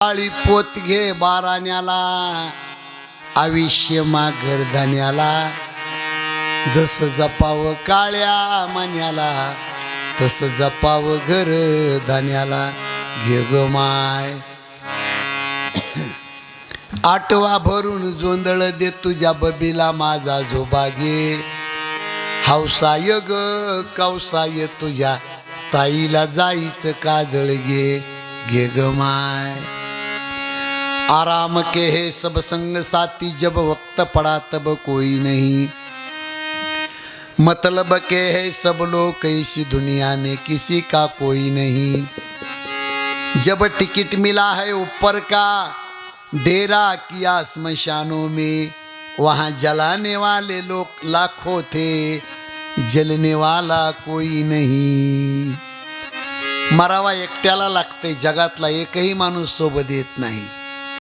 काळी पोत घे बाराण्याला, आयुष्य माघर धान्याला, जस जपाव काळ्या मान्याला, तस जपाव घर धान्याला. घे ग माय आटवा भरून जोंधळ दे तुझ्या बबीला माझा झोबा घे. हौसाय ग कौसाय तुझ्या ताईला जाईच काजळ घे. घे ग माय आराम के है सब संग साथी, जब वक्त पड़ा तब कोई नहीं. मतलब के है सब लोग इसी दुनिया में किसी का कोई नहीं. जब टिकट मिला है ऊपर का, डेरा किया स्मशानों में, वहाँ जलाने वाले लोग लाखों थे, जलने वाला कोई नहीं. मरावा एकट्याला लागते, जगातला एकही माणूस सोबत येत नाही.